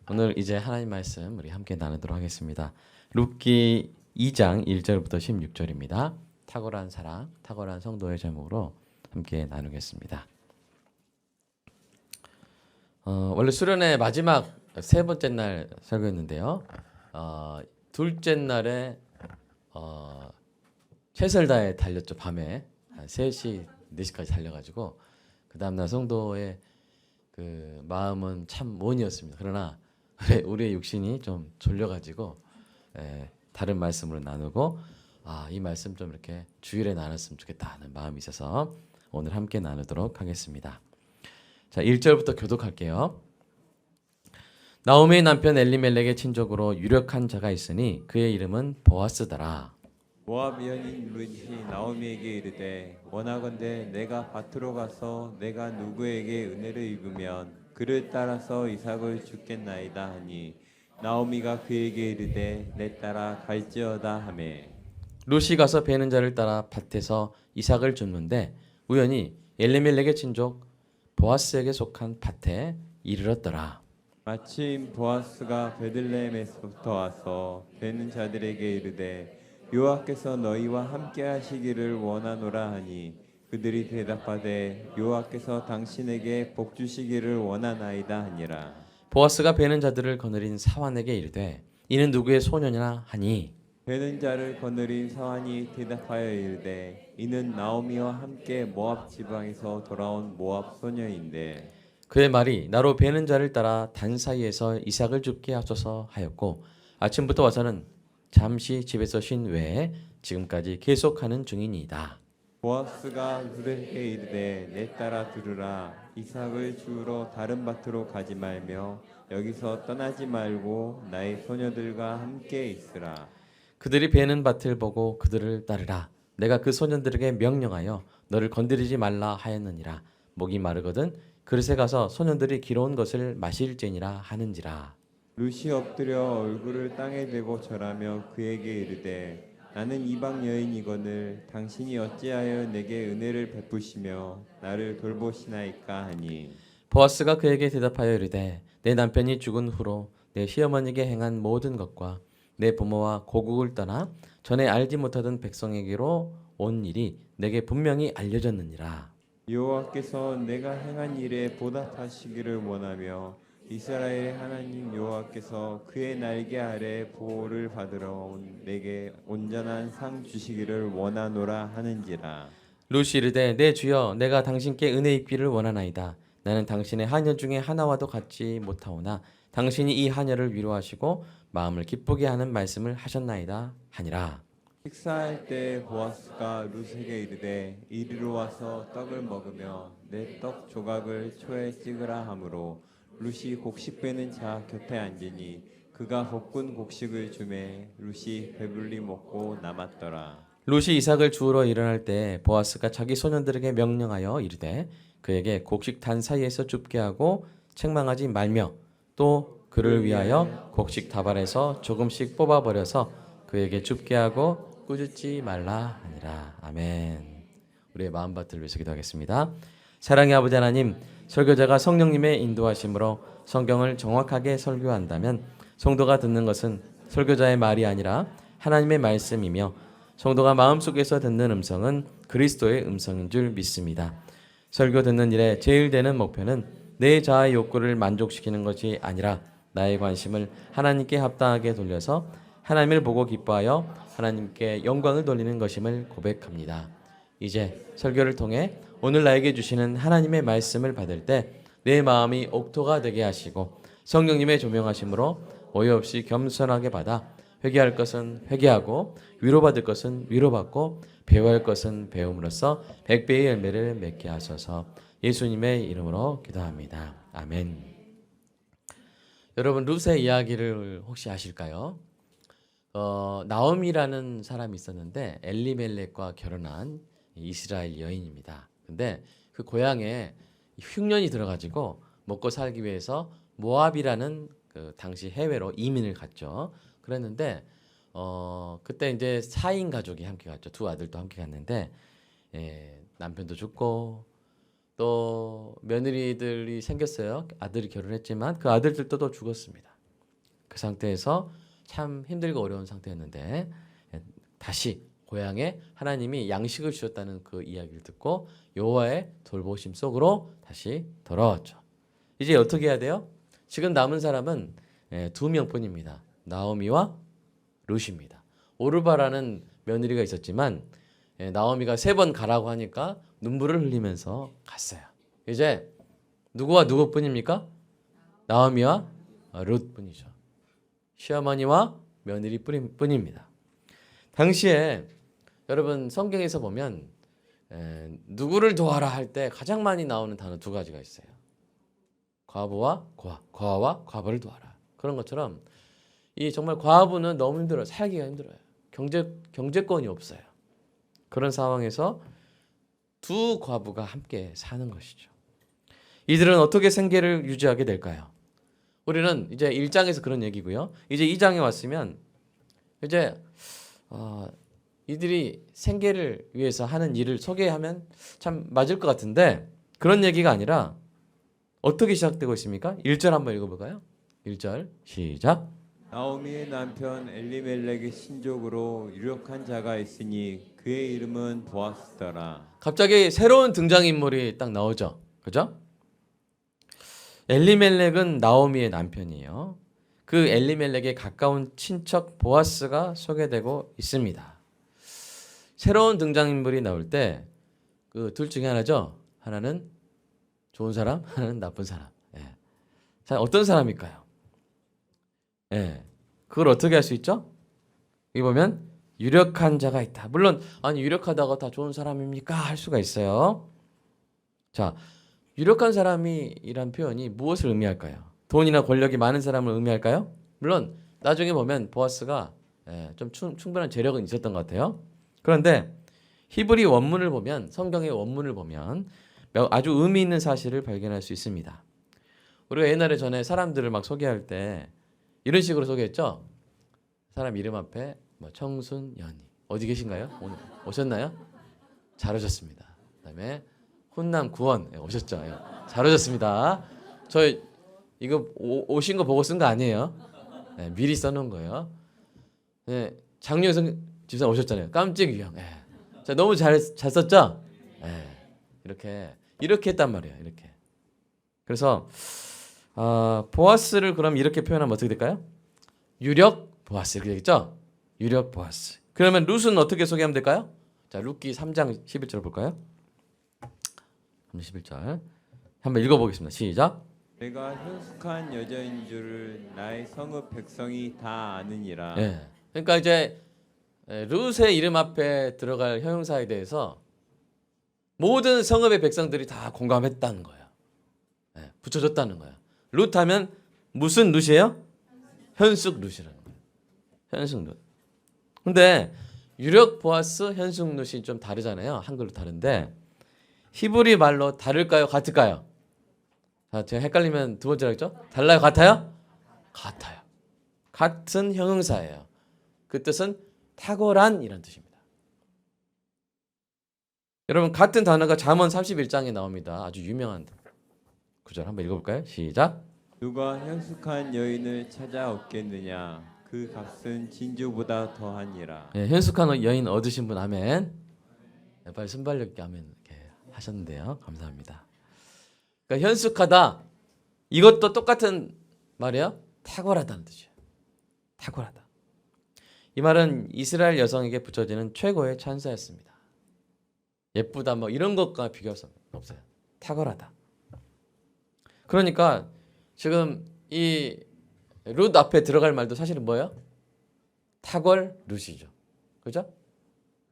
오늘 이제 하나님 말씀 우리 함께 나누도록 하겠습니다. 룻기 2장 1절부터 16절입니다. 탁월한 사랑, 탁월한 성도의 제목으로 함께 나누겠습니다. 원래 수련회 마지막 세 번째 날 설교했는데요. 둘째 날에 최선을 다해 달렸죠. 밤에 한 3시, 4시까지 달려가지고 그 다음날 성도의 그 마음은 참 원이었습니다. 그러나 우리의 육신이 좀 졸려가지고 다른 말씀으로 나누고 이 말씀 좀 이렇게 주일에 나눴으면 좋겠다 하는 마음이 있어서 오늘 함께 나누도록 하겠습니다. 자, 1절부터 교독할게요. 나오미의 남편 엘리멜렉의 친족으로 유력한 자가 있으니 그의 이름은 보아스더라. 모압 여인 룻이 나오미에게 이르되 원하건대 내가 밭으로 가서 내가 누구에게 은혜를 입으면 그를 따라서 이삭을 주겠나이다 하니 나오미가 그에게 이르되 내 따라 갈지어다 하매 룻이 가서 베는 자를 따라 밭에서 이삭을 줍는데 우연히 엘리멜렉의 친족 보아스에게 속한 밭에 이르렀더라. 마침 보아스가 베들레헴에서부터 와서 베는 자들에게 이르되 여호와께서 너희와 함께 하시기를 원하노라 하니 그들이 대답하되 여호와께서 당신에게 복 주시기를 원하나이다 하니라. 보아스가 베는 자들을 거느린 사환에게 이르되 이는 누구의 소년이나 하니 베는 자를 거느린 사환이 대답하여 이르되 이는 나오미와 함께 모압 지방에서 돌아온 모압 소녀인데 그의 말이 나로 베는 자를 따라 단 사이에서 이삭을 줍게 하소서 하였고 아침부터 와서는 잠시 집에서 쉰 외에 지금까지 계속하는 중이니이다. 보아스가 룻에게 이르되 내 따라 들으라 이삭을 주우러 다른 밭으로 가지 말며 여기서 떠나지 말고 나의 소녀들과 함께 있으라. 그들이 베는 밭을 보고 그들을 따르라. 내가 그 소년들에게 명령하여 너를 건드리지 말라 하였느니라. 목이 마르거든 그릇에 가서 소년들이 기러운 것을 마실지니라 하는지라. 룻이 엎드려 얼굴을 땅에 대고 절하며 그에게 이르되 나는 이방 여인이거늘 당신이 어찌하여 내게 은혜를 베푸시며 나를 돌보시나이까 하니 보아스가 그에게 대답하여 이르되 내 남편이 죽은 후로 내 시어머니에게 행한 모든 것과 내 부모와 고국을 떠나 전에 알지 못하던 백성에게로 온 일이 내게 분명히 알려졌느니라. 여호와께서 내가 행한 일에 보답하시기를 원하며 이스라엘의 하나님 여호와께서 그의 날개 아래 보호를 받으러 온 내게 온전한 상 주시기를 원하노라 하는지라. 룻이 이르되 내 주여 내가 당신께 은혜 입기를 원하나이다. 나는 당신의 하녀 중에 하나와도 같지 못하오나 당신이 이 하녀를 위로하시고 마음을 기쁘게 하는 말씀을 하셨나이다 하니라. 식사할 때 보아스가 룻에게 이르되 이리로 와서 떡을 먹으며 내 떡 조각을 초에 찍으라 하므로 룻이 곡식 빼는 자 곁에 앉으니 그가 볶은 곡식을 주매 룻이 배불리 먹고 남았더라. 룻이 이삭을 주우러 일어날 때 보아스가 자기 소년들에게 명령하여 이르되 그에게 곡식 단 사이에서 줍게 하고 책망하지 말며 또 그를 위하여 곡식 다발에서 조금씩 뽑아버려서 그에게 줍게 하고 꾸짖지 말라 하니라. 아멘. 우리의 마음밭을 위해서 기도하겠습니다. 사랑의 아버지 하나님, 설교자가 성령님의 인도하심으로 성경을 정확하게 설교한다면 성도가 듣는 것은 설교자의 말이 아니라 하나님의 말씀이며 성도가 마음속에서 듣는 음성은 그리스도의 음성인 줄 믿습니다. 설교 듣는 일에 제일 되는 목표는 내 자아의 욕구를 만족시키는 것이 아니라 나의 관심을 하나님께 합당하게 돌려서 하나님을 보고 기뻐하여 하나님께 영광을 돌리는 것임을 고백합니다. 이제 설교를 통해 오늘 나에게 주시는 하나님의 말씀을 받을 때 내 마음이 옥토가 되게 하시고 성령님의 조명하심으로 오해 없이 겸손하게 받아 회개할 것은 회개하고 위로받을 것은 위로받고 배워야 할 것은 배움으로써 100배의 열매를 맺게 하소서. 예수님의 이름으로 기도합니다. 아멘. 여러분 룻의 이야기를 혹시 아실까요? 나옴이라는 사람이 있었는데 엘리멜렉과 결혼한 이스라엘 여인입니다. 근데 그 고향에 흉년이 들어가지고 먹고 살기 위해서 모압이라는 그 당시 해외로 이민을 갔죠. 그랬는데 그때 이제 4인 가족이 함께 갔죠. 두 아들도 함께 갔는데 남편도 죽고 또 며느리들이 생겼어요. 아들이 결혼했지만 그 아들들도 또 죽었습니다. 그 상태에서 참 힘들고 어려운 상태였는데 다시 고향에 하나님이 양식을 주셨다는 그 이야기를 듣고 여호와의 돌보심 속으로 다시 돌아왔죠. 이제 어떻게 해야 돼요? 지금 남은 사람은 두 명뿐입니다. 나오미와 룻입니다. 오르바라는 며느리가 있었지만 나오미가 3번 가라고 하니까 눈물을 흘리면서 갔어요. 이제 누구와 누구뿐입니까? 나오미와 룻뿐이죠. 시어머니와 며느리 뿐입니다. 당시에 여러분 성경에서 보면 누구를 도와라 할 때 가장 많이 나오는 단어 2가지가 있어요. 과부와 과와 과부를 도와라. 그런 것처럼 이 정말 과부는 너무 힘들어요. 살기가 힘들어요. 경제권이 없어요. 그런 상황에서 두 과부가 함께 사는 것이죠. 이들은 어떻게 생계를 유지하게 될까요? 우리는 이제 1장에서 그런 얘기고요. 이제 2장에 왔으면 이제 이들이 생계를 위해서 하는 일을 소개하면 참 맞을 것 같은데 그런 얘기가 아니라 어떻게 시작되고 있습니까? 1절 한번 읽어볼까요? 1절 시작. 나오미의 남편 엘리멜렉의 신족으로 유력한 자가 있으니 그의 이름은 보아스더라. 갑자기 새로운 등장인물이 딱 나오죠. 그죠? 엘리멜렉은 나오미의 남편이에요. 그 엘리멜렉의 가까운 친척 보아스가 소개되고 있습니다. 새로운 등장인물이 나올 때 그 둘 중에 하나죠. 하나는 좋은 사람, 하나는 나쁜 사람. 자, 어떤 사람일까요? 그걸 어떻게 할 수 있죠? 여기 보면 유력한 자가 있다. 물론 아니 유력하다고 다 좋은 사람입니까? 할 수가 있어요. 자, 유력한 사람이란 표현이 무엇을 의미할까요? 돈이나 권력이 많은 사람을 의미할까요? 물론 나중에 보면 보아스가 좀 충분한 재력은 있었던 것 같아요. 그런데 히브리 원문을 보면 성경의 원문을 보면 아주 의미 있는 사실을 발견할 수 있습니다. 우리가 옛날에 전에 사람들을 막 소개할 때 이런 식으로 소개했죠. 사람 이름 앞에 뭐 청순, 연희. 어디 계신가요? 오늘 오셨나요? 잘 오셨습니다. 그다음에 훈남 구원 오셨죠? 잘 오셨습니다. 저 이거 오신 거 보고 쓴 거 아니에요. 미리 써놓은 거예요. 장유성 집사 오셨잖아요. 깜찍 유형. 자, 너무 잘 썼죠? 이렇게 했단 말이에요. 이렇게. 그래서 보아스를 그럼 이렇게 표현하면 어떻게 될까요? 유력 보아스 이렇게 되겠죠? 유력 보아스. 그러면 룻은 어떻게 소개하면 될까요? 자, 룻기 3장 11절 볼까요? 11절 한번 읽어보겠습니다. 시작. 내가 현숙한 여자인 줄을 나의 성읍 백성이 다 아느니라. 그러니까 이제 룻의 이름 앞에 들어갈 형용사에 대해서 모든 성읍의 백성들이 다 공감했다는 거예요. 붙여줬다는 거예요. 룻 하면 무슨 룻이에요? 현숙 룻이라는 거예요. 현숙 룻. 근데 유력 보아스, 현숙 룻이 좀 다르잖아요. 한글로 다른데 히브리 말로 다를까요? 같을까요? 자, 제가 헷갈리면 두 번째로 했죠? 달라요? 같아요? 같아요. 같은 형용사예요. 그 뜻은 탁월한 이란 뜻입니다. 여러분 같은 단어가 잠언 31장에 나옵니다. 아주 유명한 구절 한번 읽어볼까요? 시작. 누가 현숙한 여인을 찾아 얻겠느냐? 그 값은 진주보다 더하니라. 현숙한 여인 얻으신 분 아멘. 빨리 순발력 있게 아멘 이렇게 하셨는데요. 감사합니다. 그러니까 현숙하다 이것도 똑같은 말이에요. 탁월하다는 뜻이에요. 탁월하다. 이 말은 이스라엘 여성에게 붙여지는 최고의 찬사였습니다. 예쁘다 뭐 이런 것과 비교할 수 없어요. 탁월하다. 그러니까 지금 이 룻 앞에 들어갈 말도 사실은 뭐예요? 탁월 룻이죠. 그죠?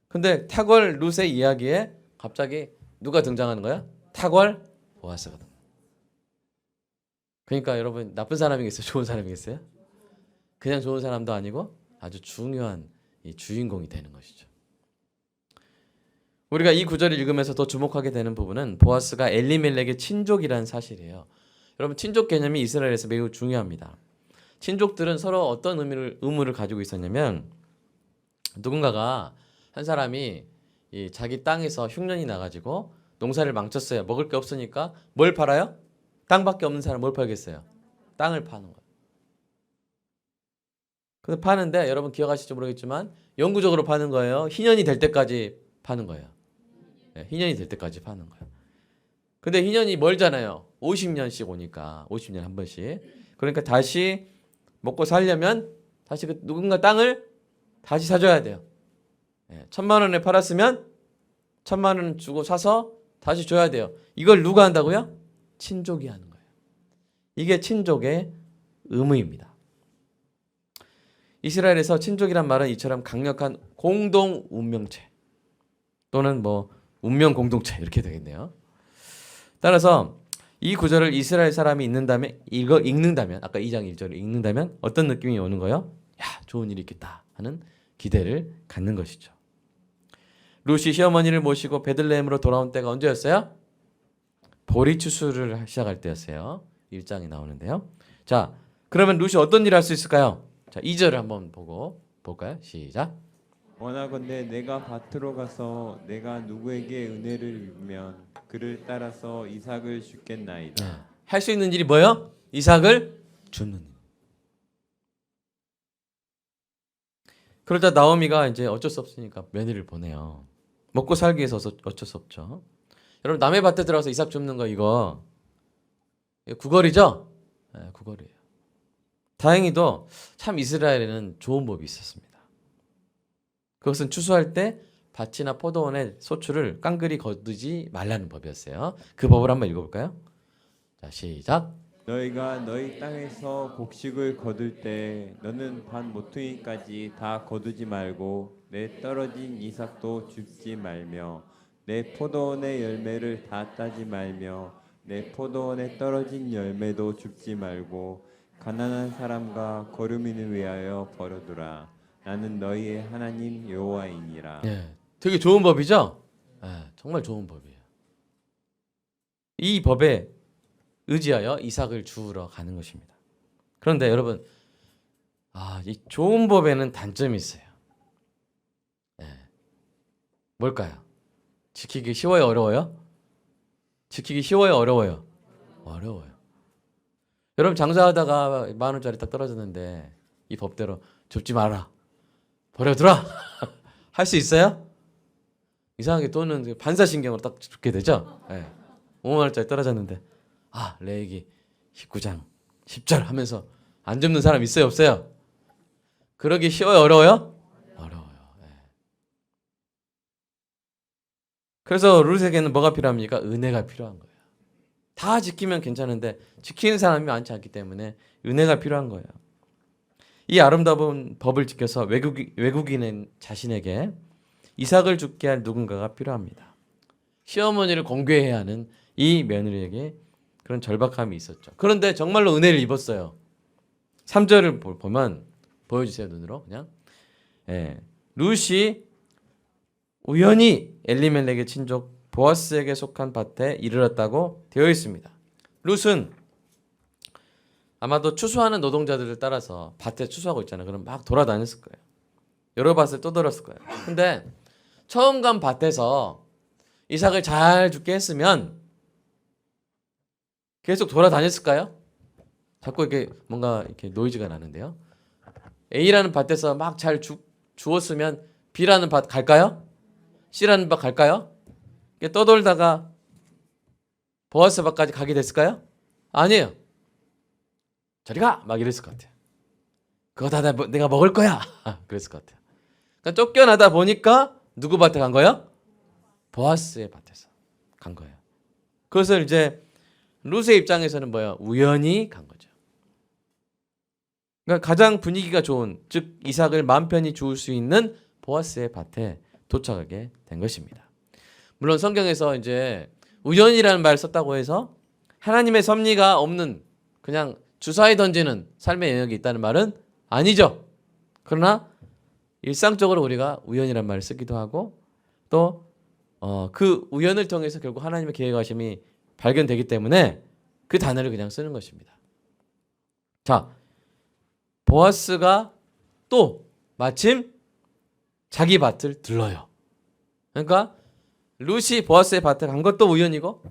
근데 탁월 룻의 이야기에 갑자기 누가 등장하는 거야? 탁월 보아스가. 그러니까 여러분 나쁜 사람이겠어요? 좋은 사람이겠어요? 그냥 좋은 사람도 아니고 아주 중요한 이 주인공이 되는 것이죠. 우리가 이 구절을 읽으면서 더 주목하게 되는 부분은 보아스가 엘리멜렉의 친족이라는 사실이에요. 여러분 친족 개념이 이스라엘에서 매우 중요합니다. 친족들은 서로 어떤 의무를 가지고 있었냐면 누군가가 한 사람이 이 자기 땅에서 흉년이 나가지고 농사를 망쳤어요. 먹을 게 없으니까 뭘 팔아요? 땅밖에 없는 사람 뭘 팔겠어요? 땅을 파는 거예요. 근데 파는데 여러분 기억하실지 모르겠지만 영구적으로 파는 거예요. 희년이 될 때까지 파는 거예요. 네, 희년이 될 때까지 파는 거예요. 근데 희년이 멀잖아요. 50년씩 오니까 50년에 한 번씩. 그러니까 다시 먹고 살려면 다시 그 누군가 땅을 다시 사줘야 돼요. 1,000만 원에 팔았으면 1,000만 원 주고 사서 다시 줘야 돼요. 이걸 누가 한다고요? 친족이 하는 거예요. 이게 친족의 의무입니다. 이스라엘에서 친족이란 말은 이처럼 강력한 공동 운명체 또는 뭐 운명 공동체 이렇게 되겠네요. 따라서 이 구절을 이스라엘 사람이 읽는다면 아까 2장 1절을 읽는다면 어떤 느낌이 오는 거예요? 야, 좋은 일이 있겠다 하는 기대를 갖는 것이죠. 룻이 시어머니를 모시고 베들레헴으로 돌아온 때가 언제였어요? 보리 추수를 시작할 때였어요. 1장에 나오는데요. 자, 그러면 룻이 어떤 일을 할 수 있을까요? 자, 2절을 한번 보고 볼까요? 시작. 원하건대 내가 밭으로 가서 내가 누구에게 은혜를 입으면 그를 따라서 이삭을 주겠나이다. 할 수 있는 일이 뭐예요? 이삭을 주는 일. 그러자 나오미가 이제 어쩔 수 없으니까 며느리를 보내요. 먹고 살기 위해서 어쩔 수 없죠. 여러분 남의 밭에 들어가서 이삭 줍는 거 이거 구걸이죠? 네, 구걸이에요. 다행히도 참 이스라엘에는 좋은 법이 있었습니다. 그것은 추수할 때 밭이나 포도원의 소출을 깡그리 거두지 말라는 법이었어요. 그 법을 한번 읽어볼까요? 자, 시작. 너희가 너희 땅에서 곡식을 거둘 때 너는 밭 모퉁이까지 다 거두지 말고 내 떨어진 이삭도 줍지 말며 내 포도원의 열매를 다 따지 말며 내 포도원에 떨어진 열매도 줍지 말고 가난한 사람과 거류민을 위하여 버려두라. 나는 너희의 하나님 여호와이니라. 되게 좋은 법이죠? 정말 좋은 법이에요. 이 법에 의지하여 이삭을 주우러 가는 것입니다. 그런데 여러분, 이 좋은 법에는 단점이 있어요. 뭘까요? 지키기 쉬워요, 어려워요? 지키기 쉬워요, 어려워요? 어려워요. 여러분 장사하다가 10,000원짜리 딱 떨어졌는데 이 법대로 줍지 마라, 버려두라 할 수 있어요? 이상하게 또는 반사신경으로 딱 줍게 되죠. 50,000원짜리 떨어졌는데 레위기 19장 10절 하면서 안 줍는 사람 있어요, 없어요? 그러기 쉬워요, 어려워요? 어려워요. 그래서 룻에게는 뭐가 필요합니까? 은혜가 필요한 거예요. 다 지키면 괜찮은데 지키는 사람이 많지 않기 때문에 은혜가 필요한 거예요. 이 아름다운 법을 지켜서 외국인인 자신에게 이삭을 죽게 할 누군가가 필요합니다. 시어머니를 공개해야 하는 이 며느리에게 그런 절박함이 있었죠. 그런데 정말로 은혜를 입었어요. 3절을 보면 보여주세요, 눈으로 그냥. 룻이 우연히 엘리멜렉의 친족 보아스에게 속한 밭에 이르렀다고 되어 있습니다. 룻은 아마도 추수하는 노동자들을 따라서 밭에 추수하고 있잖아요. 그럼 막 돌아다녔을 거예요. 여러 밭을 떠돌았을 거예요. 근데 처음 간 밭에서 이삭을 잘 죽게 했으면 계속 돌아다녔을까요? 자꾸 이렇게 뭔가 이렇게 노이즈가 나는데요. A라는 밭에서 막 잘 주었으면 B라는 밭 갈까요? C라는 밭 갈까요? 떠돌다가 보아스 밭까지 가게 됐을까요? 아니에요. 저리 가! 막 이랬을 것 같아요. 그거 다 내가 먹을 거야! 그랬을 것 같아요. 그러니까 쫓겨나다 보니까 누구 밭에 간 거예요? 보아스의 밭에서 간 거예요. 그것을 이제 룻의 입장에서는 뭐예요? 우연히 간 거죠. 그러니까 가장 분위기가 좋은, 즉 이삭을 마음 편히 주울 수 있는 보아스의 밭에 도착하게 된 것입니다. 물론 성경에서 이제 우연이라는 말을 썼다고 해서 하나님의 섭리가 없는 그냥 주사위 던지는 삶의 영역이 있다는 말은 아니죠. 그러나 일상적으로 우리가 우연이라는 말을 쓰기도 하고 또 그 우연을 통해서 결국 하나님의 계획하심이 발견되기 때문에 그 단어를 그냥 쓰는 것입니다. 자, 보아스가 또 마침 자기 밭을 들러요. 그러니까 룻이 보아스의 밭에 간 것도 우연이고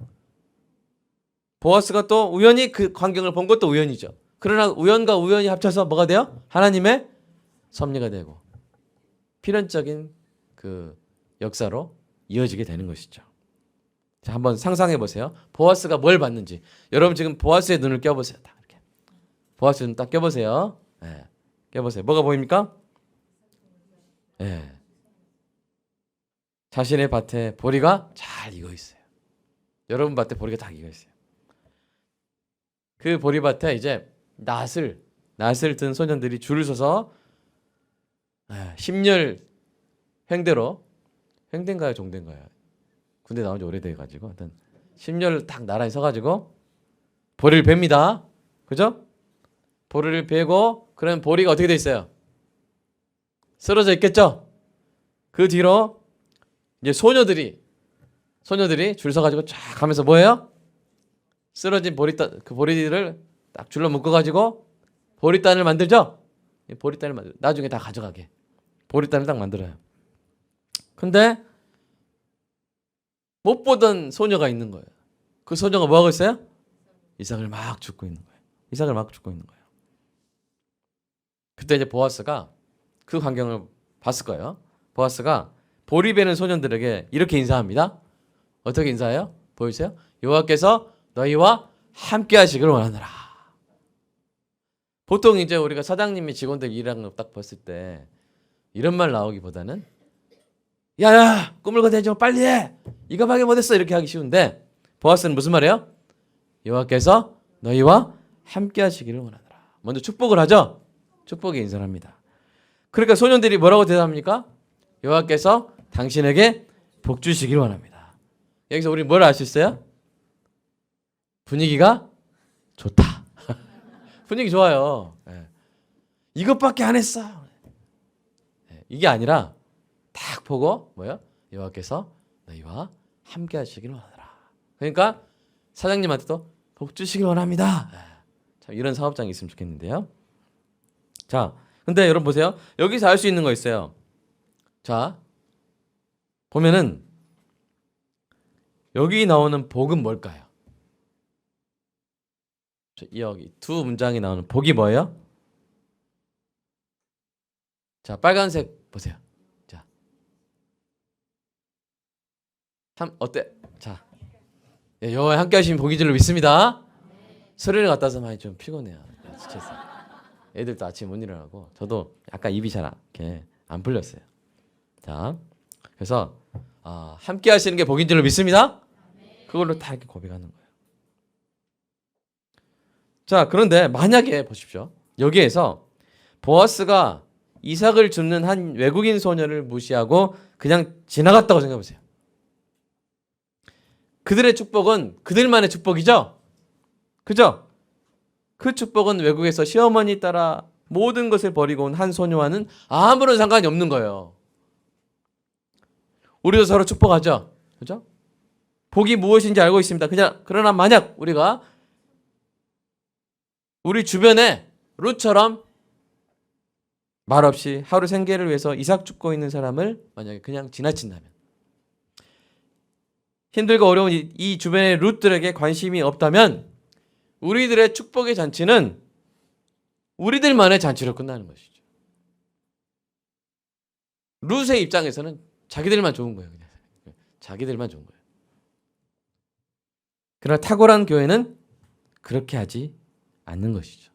보아스가 또 우연히 그 광경을 본 것도 우연이죠. 그러나 우연과 우연이 합쳐서 뭐가 돼요? 하나님의 섭리가 되고 필연적인 그 역사로 이어지게 되는 것이죠. 자, 한번 상상해 보세요. 보아스가 뭘 봤는지. 여러분 지금 보아스의 눈을 껴보세요. 딱 이렇게. 보아스 눈 딱 껴보세요. 네. 껴보세요. 뭐가 보입니까? 네. 자신의 밭에 보리가 잘 익어 있어요. 여러분 밭에 보리가 딱 익어 있어요. 그 보리밭에 이제 낫을 든 소년들이 줄을 서서 심열 횡대로 횡대인가요, 종대인가요? 군대 나온 지 오래돼 가지고 하여튼 심열 딱 나란히 서가지고 보리를 뱁니다. 그죠? 보리를 베고 그러면 보리가 어떻게 돼 있어요? 쓰러져 있겠죠? 그 뒤로 이제 소녀들이 줄 서가지고 쫙 가면서 뭐예요? 쓰러진 그 보리를 딱 줄로 묶어가지고 보리단을 만들죠? 보리단을 만들. 나중에 다 가져가게. 보리단을 딱 만들어요. 근데 못 보던 소녀가 있는 거예요. 그 소녀가 뭐 하고 있어요? 이삭을 막 줍고 있는 거예요. 이삭을 막 줍고 있는 거예요. 그때 이제 보아스가 그 광경을 봤을 거예요. 보아스가 보리 베는 소년들에게 이렇게 인사합니다. 어떻게 인사해요? 보이세요? 여호와께서 너희와 함께 하시길 원하노라. 보통 이제 우리가 사장님이 직원들 일하는 거 딱 봤을 때 이런 말 나오기보다는 야야 꿈을 거대지 마 빨리 해 이거 밖에 못했어 이렇게 하기 쉬운데 보아스는 무슨 말이에요? 여호와께서 너희와 함께 하시기를 원하노라. 먼저 축복을 하죠. 축복의 인사를 합니다. 그러니까 소년들이 뭐라고 대답합니까? 여호와께서 당신에게 복 주시길 원합니다. 여기서 우리 뭘 알 수 있어요? 분위기가 좋다. 분위기 좋아요. 이것밖에 안 했어. 이게 아니라 딱 보고 뭐요? 여호와께서 너희와 함께 하시길 원하노라. 그러니까 사장님한테도 복 주시길 원합니다. 참 이런 사업장이 있으면 좋겠는데요. 자, 근데 여러분 보세요. 여기서 알 수 있는 거 있어요. 자, 보면은 여기 나오는 복은 뭘까요? 여기 두 문장이 나오는 복이 뭐예요? 자, 빨간색 보세요. 자, 어때? 자, 여호와 함께 하시면 복이 줄로 믿습니다. 소리를 갖다 와서 많이 좀 피곤해요. 스트레스. 애들도 아침 못 일어나고 저도 약간 입이 잘 이렇게 안 풀렸어요. 자, 그래서 함께 하시는 게 복인 줄로 믿습니다. 그걸로 다 이렇게 고백하는 거예요. 자, 그런데 만약에 보십시오. 여기에서 보아스가 이삭을 줍는 한 외국인 소녀를 무시하고 그냥 지나갔다고 생각해 보세요. 그들의 축복은 그들만의 축복이죠? 그죠? 그 축복은 외국에서 시어머니 따라 모든 것을 버리고 온 한 소녀와는 아무런 상관이 없는 거예요. 우리도 서로 축복하죠? 그죠? 복이 무엇인지 알고 있습니다. 그러나 만약 우리가 우리 주변에 룻처럼 말없이 하루 생계를 위해서 이삭 줍고 있는 사람을 만약에 그냥 지나친다면 힘들고 어려운 이 주변의 룻들에게 관심이 없다면 우리들의 축복의 잔치는 우리들만의 잔치로 끝나는 것이죠. 룻의 입장에서는 자기들만 좋은 거예요. 그냥. 자기들만 좋은 거예요. 그러나 탁월한 교회는 그렇게 하지 않는 것이죠.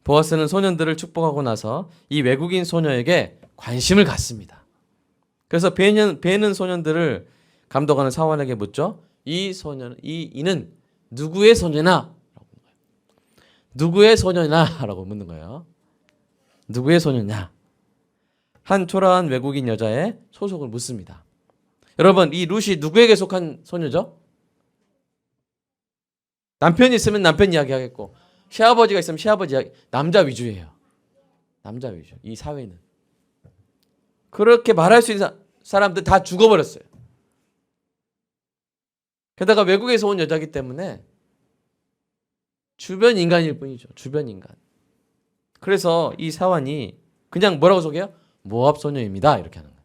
보아스는 소년들을 축복하고 나서 이 외국인 소녀에게 관심을 갖습니다. 그래서 베는 소년들을 감독하는 사원에게 묻죠. 이는 누구의 소녀나? 누구의 소녀나? 라고 묻는 거예요. 누구의 소녀냐? 한 초라한 외국인 여자의 소속을 묻습니다. 여러분, 이 룻이 누구에게 속한 소녀죠? 남편이 있으면 남편 이야기 하겠고 시아버지가 있으면 시아버지 이야기. 남자 위주예요. 남자 위주. 이 사회는. 그렇게 말할 수 있는 사람들 다 죽어버렸어요. 게다가 외국에서 온 여자이기 때문에 주변 인간일 뿐이죠. 주변 인간. 그래서 이 사환이 그냥 뭐라고 소개해요? 모압 소녀입니다. 이렇게 하는 거예요.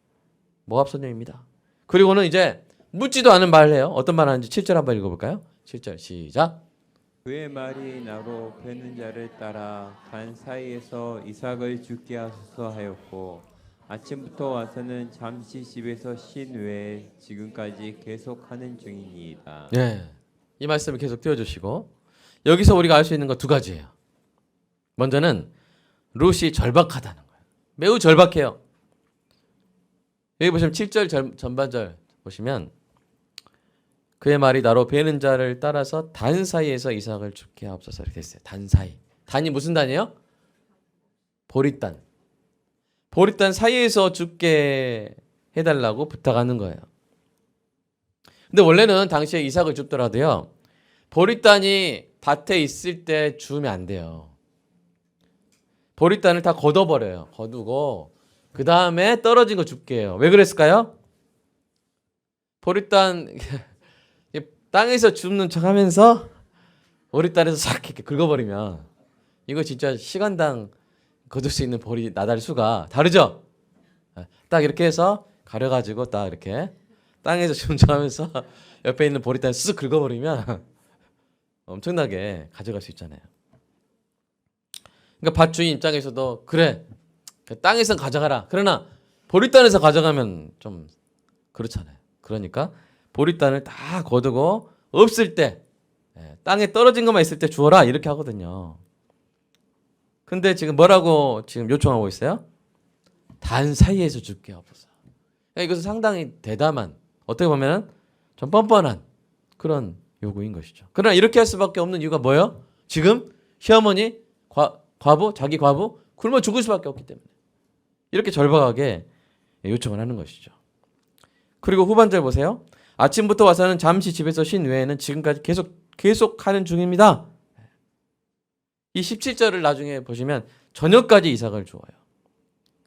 모압 소녀입니다. 그리고는 이제 묻지도 않은 말을 해요. 어떤 말 하는지 7절 한번 읽어볼까요? 7절 시작. 그의 말이 나로 베는 자를 따라 단 사이에서 이삭을 죽게 하소서 하였고 아침부터 와서는 잠시 집에서 쉰 외에 지금까지 계속하는 중이니이다. 예. 이 말씀을 계속 띄워주시고 여기서 우리가 알 수 있는 거 두 가지예요. 먼저는 룻이 절박하다는 거예요. 매우 절박해요. 여기 보시면 7절 전반절 보시면 그의 말이 나로 베는 자를 따라서 단 사이에서 이삭을 죽게 하옵소서 이렇게 됐어요. 단 사이. 단이 무슨 단이에요? 보릿단. 보릿단 사이에서 죽게 해달라고 부탁하는 거예요. 근데 원래는 당시에 이삭을 줍더라도요. 보릿단이 밭에 있을 때 주우면 안 돼요. 보릿단을 다 걷어버려요. 거두고 그 다음에 떨어진 거 줍게 해요. 왜 그랬을까요? 보릿단 땅에서 줍는 척하면서 보릿단에서 싹 이렇게 긁어버리면 이거 진짜 시간당 거둘 수 있는 보리 나달 수가 다르죠? 딱 이렇게 해서 가려가지고 딱 이렇게 땅에서 줍는 척하면서 옆에 있는 보릿단을 쓱 긁어버리면 엄청나게 가져갈 수 있잖아요. 그러니까 밭 주인 입장에서도 그래 땅에서 가져가라. 그러나 보릿단에서 가져가면 좀 그렇잖아요. 그러니까 보릿단을 다 거두고 없을 때 땅에 떨어진 것만 있을 때 주어라 이렇게 하거든요. 근데 지금 뭐라고 지금 요청하고 있어요? 단 사이에서 죽게 하옵소서. 그러니까 이것은 상당히 대담한 어떻게 보면 좀 뻔뻔한 그런 요구인 것이죠. 그러나 이렇게 할 수밖에 없는 이유가 뭐예요? 지금 시어머니 과부 자기 과부 굶어 죽을 수밖에 없기 때문에 이렇게 절박하게 요청을 하는 것이죠. 그리고 후반절 보세요. 아침부터 와서는 잠시 집에서 쉰 외에는 지금까지 계속 하는 중입니다. 이 17절을 나중에 보시면 저녁까지 이삭을 주어요.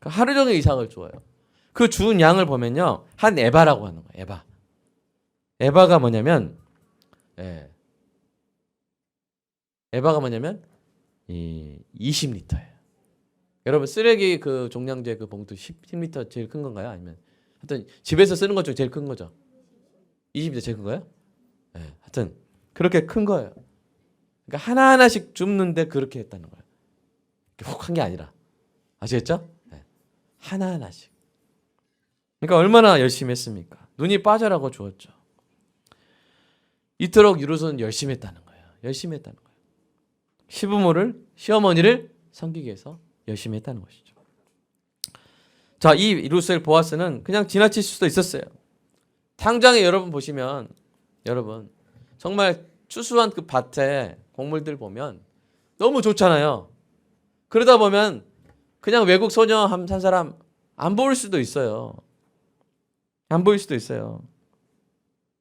그러니까 하루 종일 이삭을 주어요. 그 주운 양을 보면요. 한 에바라고 하는 거예요. 에바. 에바가 뭐냐면 이 20리터예요. 여러분 쓰레기 그 종량제 그 봉투 10리터 제일 큰 건가요? 아니면 하여튼 집에서 쓰는 것 중에 제일 큰 거죠. 20리터 제일 큰 거예요? 네, 하여튼 그렇게 큰 거예요. 그러니까 하나하나씩 줍는데 그렇게 했다는 거예요. 혹한 게 아니라. 아시겠죠? 네. 하나하나씩. 그러니까 얼마나 열심히 했습니까? 눈이 빠져라고 주었죠. 이토록 룻은 열심히 했다는 거예요. 열심히 했다는 거예요. 시어머니를 섬기기 위해서 열심히 했다는 것이죠. 자, 이 룻을 보아스는 그냥 지나칠 수도 있었어요. 당장에 여러분 보시면 여러분 정말 추수한 그 밭에 곡물들 보면 너무 좋잖아요. 그러다 보면 그냥 외국 소녀 한 사람 안 보일 수도 있어요. 안 보일 수도 있어요.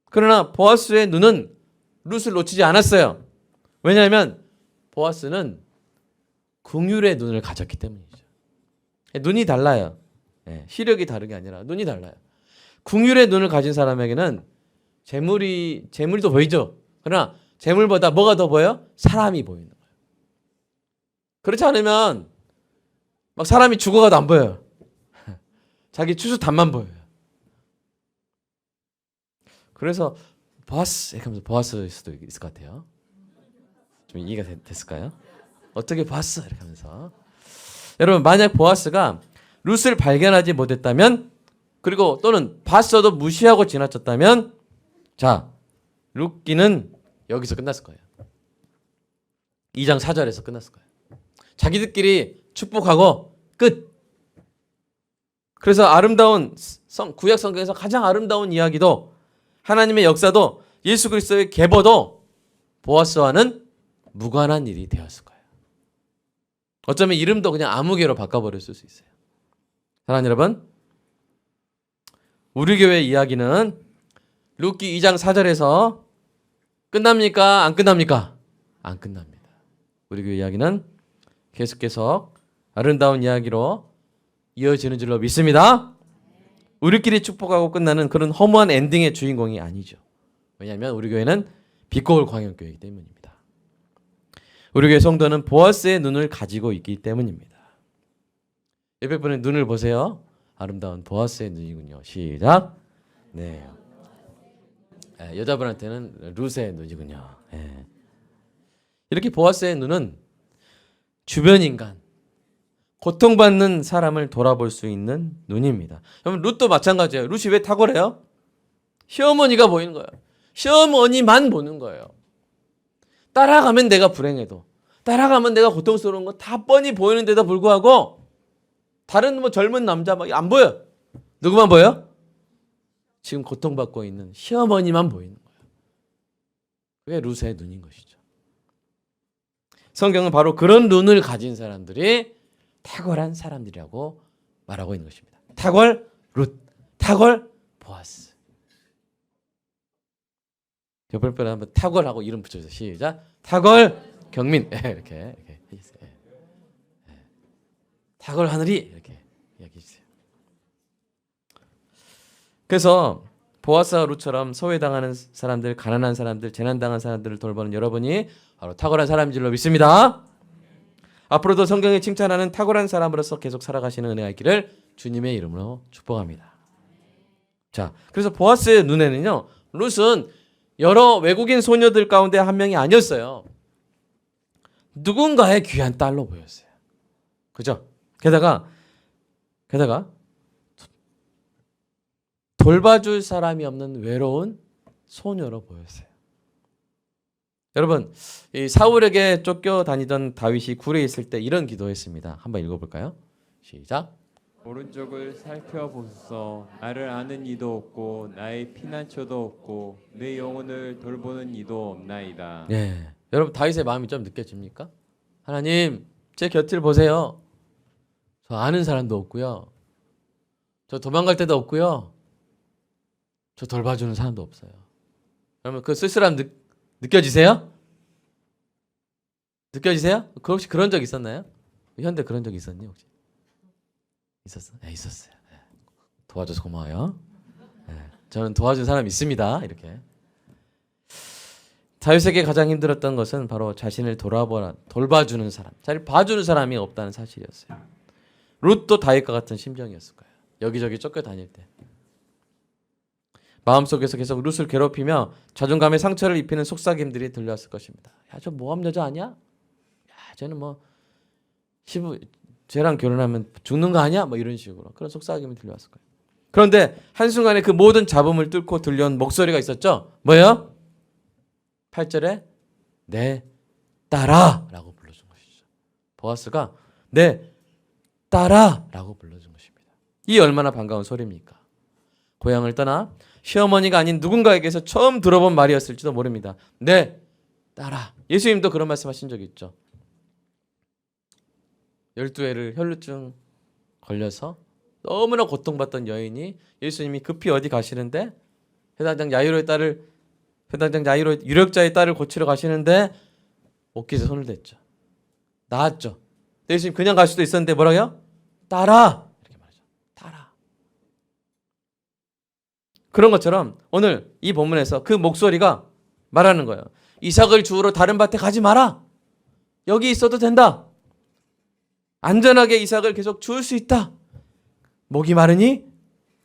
그러나 보아스의 눈은 룻을 놓치지 않았어요. 왜냐하면 보아스는 긍휼의 눈을 가졌기 때문이죠. 눈이 달라요. 시력이 다른 게 아니라 눈이 달라요. 긍휼의 눈을 가진 사람에게는 재물도 보이죠. 그러나 재물보다 뭐가 더 보여요? 사람이 보이는 거예요. 그렇지 않으면 막 사람이 죽어가도 안 보여요. 자기 추수단만 보여요. 그래서 보아스 이렇게 하면서 보아스일 수도 있을 것 같아요. 좀 이해가 됐을까요? 어떻게 보아스 이렇게 하면서 여러분 만약 보아스가 룻을 발견하지 못했다면 그리고 또는 봤어도 무시하고 지나쳤다면 자 룻기는 여기서 끝났을 거예요. 2장 4절에서 끝났을 거예요. 자기들끼리 축복하고 끝. 그래서 아름다운 구약 성경에서 가장 아름다운 이야기도 하나님의 역사도 예수 그리스도의 계보도 보아스와는 무관한 일이 되었을 거예요. 어쩌면 이름도 그냥 아무개로 바꿔버렸을 수 있어요. 사랑하는 여러분, 우리 교회 이야기는 룻기 2장 4절에서 끝납니까? 안 끝납니까? 안 끝납니다. 우리 교회 이야기는 계속 아름다운 이야기로 이어지는 줄로 믿습니다. 우리끼리 축복하고 끝나는 그런 허무한 엔딩의 주인공이 아니죠. 왜냐하면 우리 교회는 빛고울 광역교회이기 때문입니다. 우리 교회 성도는 보아스의 눈을 가지고 있기 때문입니다. 옆에 분의 눈을 보세요. 아름다운 보아스의 눈이군요. 시작. 네. 여자분한테는 룻의 눈이군요. 네. 이렇게 보아스의 눈은 주변 인간, 고통받는 사람을 돌아볼 수 있는 눈입니다. 여러분 룻도 마찬가지예요. 룻이 왜 탁월해요? 시어머니가 보이는 거예요. 시어머니만 보는 거예요. 따라가면 내가 불행해도, 따라가면 내가 고통스러운 거 다 뻔히 보이는데도 불구하고 다른 뭐 젊은 남자 막 안 보여. 누구만 보여? 지금 고통받고 있는 시어머니만 보이는 거예요. 그게 룻의 눈인 것이죠. 성경은 바로 그런 눈을 가진 사람들이 탁월한 사람들이라고 말하고 있는 것입니다. 탁월 룻, 탁월 보아스. 옆에 분에 한번 탁월하고 이름 붙여주세요. 시작. 탁월 경민. 이렇게 해주세요. 탁월 하늘이 이렇게 이야기해 주세요. 그래서 보아스와 룻처럼 소외당하는 사람들, 가난한 사람들, 재난당한 사람들을 돌보는 여러분이 바로 탁월한 사람인 줄로 믿습니다. 앞으로도 성경이 칭찬하는 탁월한 사람으로서 계속 살아가시는 은혜가 있기를 주님의 이름으로 축복합니다. 자, 그래서 보아스의 눈에는요, 룻은 여러 외국인 소녀들 가운데 한 명이 아니었어요. 누군가의 귀한 딸로 보였어요. 그죠? 게다가 돌봐줄 사람이 없는 외로운 소녀로 보였어요. 여러분, 이 사울에게 쫓겨다니던 다윗이 굴에 있을 때 이런 기도했습니다. 한번 읽어볼까요? 시작. 오른쪽을 살펴보소서. 나를 아는 이도 없고 나의 피난처도 없고 내 영혼을 돌보는 이도 없나이다. 네, 여러분 다윗의 마음이 좀 느껴집니까? 하나님, 제 곁을 보세요. 저 아는 사람도 없고요. 저 도망갈 데도 없고요. 저 돌봐주는 사람도 없어요. 여러분 그 쓸쓸함 느껴지세요? 느껴지세요? 그 혹시 그런 적 있었나요? 현대 그런 적 있었니 혹시? 있었어? 네, 있었어요. 네. 도와줘서 고마워요. 네. 저는 도와준 사람 있습니다. 이렇게. 다윗에게 가장 힘들었던 것은 바로 자신을 돌봐주는 사람, 자기를 봐주는 사람이 없다는 사실이었어요. 룻도 다윗과 같은 심정이었을 거예요. 여기저기 쫓겨다닐 때. 마음속에서 계속 룻을 괴롭히며 자존감에 상처를 입히는 속삭임들이 들려왔을 것입니다. 야, 저 모함 여자 아니야? 야, 쟤는 뭐 쟤랑 결혼하면 죽는 거 아니야? 뭐 이런 식으로 그런 속삭임이 들려왔을 거예요. 그런데 한순간에 그 모든 잡음을 뚫고 들려온 목소리가 있었죠. 뭐예요? 8절에 내 딸아 라고 불러준 것이죠. 보아스가 내 딸아 라고 불러준 것입니다. 이 얼마나 반가운 소리입니까? 고향을 떠나 시어머니가 아닌 누군가에게서 처음 들어본 말이었을지도 모릅니다. 내 딸아. 예수님도 그런 말씀하신 적이 있죠. 12회를 혈루증 걸려서 너무나 고통받던 여인이 예수님이 급히 어디 가시는데 회당장 야이로 유력자의 딸을 고치러 가시는데 옷깃에 손을 댔죠. 나았죠. 예수님 그냥 갈 수도 있었는데 뭐라고요? 딸아 이렇게 말하죠. 딸아. 그런 것처럼 오늘 이 본문에서 그 목소리가 말하는 거예요. 이삭을 주우러 다른 밭에 가지 마라. 여기 있어도 된다. 안전하게 이삭을 계속 주울 수 있다. 목이 마르니?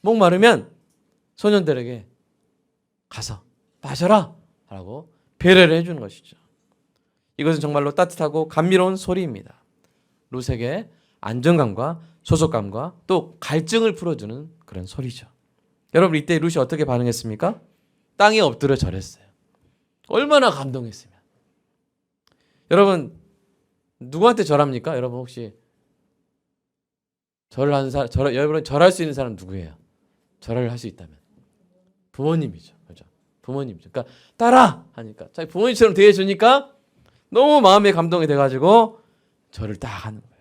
목 마르면 소년들에게 가서 마셔라 라고 배려를 해주는 것이죠. 이것은 정말로 따뜻하고 감미로운 소리입니다. 룻에게 안정감과 소속감과 또 갈증을 풀어주는 그런 소리죠. 여러분 이때 룻이 어떻게 반응했습니까? 땅에 엎드려 절했어요. 얼마나 감동했으면. 여러분 누구한테 절합니까? 여러분 혹시 여러분 절할 수 있는 사람 누구예요? 절을 할 수 있다면 부모님이죠. 그렇죠? 부모님이죠. 그러니까 따라 하니까 자기 부모님처럼 대해주니까 너무 마음에 감동이 돼가지고 절을 딱 하는 거예요.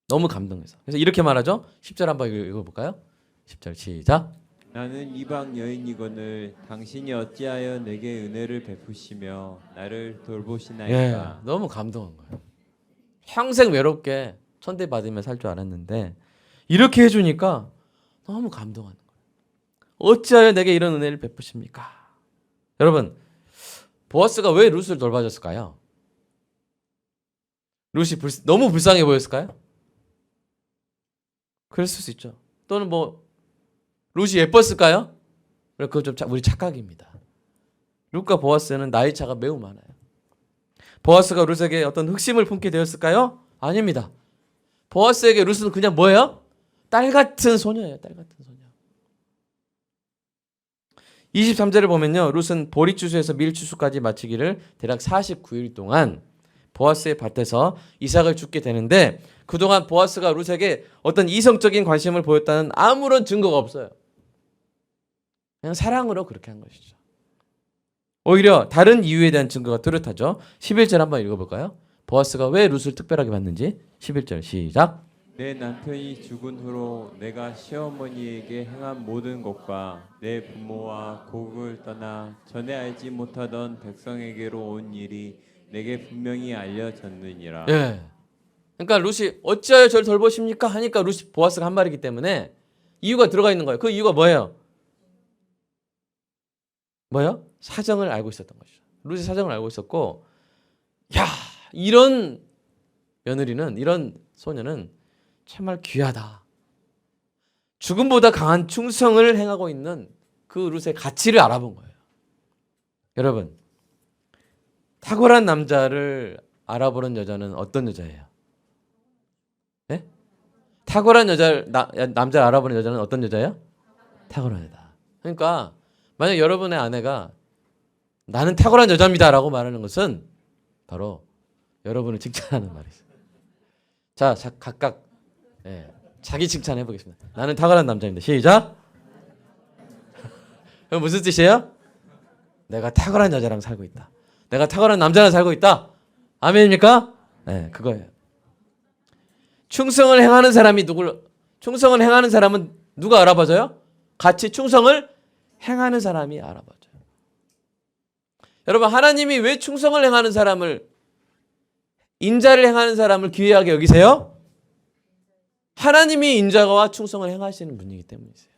너무 감동해서. 그래서 이렇게 말하죠. 10절 한번 읽어볼까요? 10절 시작. 나는 이방 여인이거늘 당신이 어찌하여 내게 은혜를 베푸시며 나를 돌보시나이까. 예, 너무 감동한 거예요. 평생 외롭게 천대받으며 살 줄 알았는데 이렇게 해주니까 너무 감동하는 거예요. 어찌하여 내게 이런 은혜를 베푸십니까? 여러분 보아스가 왜 룻을 돌봐줬을까요? 룻이 너무 불쌍해 보였을까요? 그랬을 수 있죠. 또는 뭐 룻이 예뻤을까요? 그거 좀 우리 착각입니다. 룻과 보아스는 나이 차가 매우 많아요. 보아스가 룻에게 어떤 흑심을 품게 되었을까요? 아닙니다. 보아스에게 룻은 그냥 뭐예요? 딸 같은 소녀예요. 딸 같은 소녀. 23절을 보면요. 룻은 보리추수에서 밀추수까지 마치기를 대략 49일 동안 보아스의 밭에서 이삭을 죽게 되는데 그동안 보아스가 룻에게 어떤 이성적인 관심을 보였다는 아무런 증거가 없어요. 그냥 사랑으로 그렇게 한 것이죠. 오히려 다른 이유에 대한 증거가 뚜렷하죠. 11절 한번 읽어볼까요? 보아스가 왜 룻을 특별하게 봤는지 11절 시작. 내 남편이 죽은 후로 내가 시어머니에게 행한 모든 것과 내 부모와 고국을 떠나 전에 알지 못하던 백성에게로 온 일이 내게 분명히 알려졌느니라. 예. 그러니까 룻이 어찌하여 저를 돌보십니까? 하니까 룻이 보아스가 한 말이기 때문에 이유가 들어가 있는 거예요. 그 이유가 뭐예요? 뭐예요? 사정을 알고 있었던 것이죠. 룻이 사정을 알고 있었고, 야, 이런 며느리는, 이런 소녀는 정말 귀하다. 죽음보다 강한 충성을 행하고 있는 그 룻의 가치를 알아본 거예요. 여러분, 탁월한 남자를 알아보는 여자는 어떤 여자예요? 네? 탁월한 남자를 알아보는 여자는 어떤 여자예요? 탁월한 여자. 그러니까 만약 여러분의 아내가 나는 탁월한 여자입니다라고 말하는 것은 바로 여러분을 칭찬하는 말이죠. 자, 각각 자기 칭찬해 보겠습니다. 나는 탁월한 남자입니다. 시작. 그럼 무슨 뜻이에요? 내가 탁월한 여자랑 살고 있다. 내가 탁월한 남자랑 살고 있다. 아멘입니까? 네, 그거예요. 충성을 행하는 사람은 누가 알아봐줘요? 같이 충성을 행하는 사람이 알아봐줘요. 여러분, 하나님이 왜 충성을 행하는 사람을, 인자를 행하는 사람을 귀하게 여기세요? 하나님이 인자와 충성을 행하시는 분이기 때문이세요.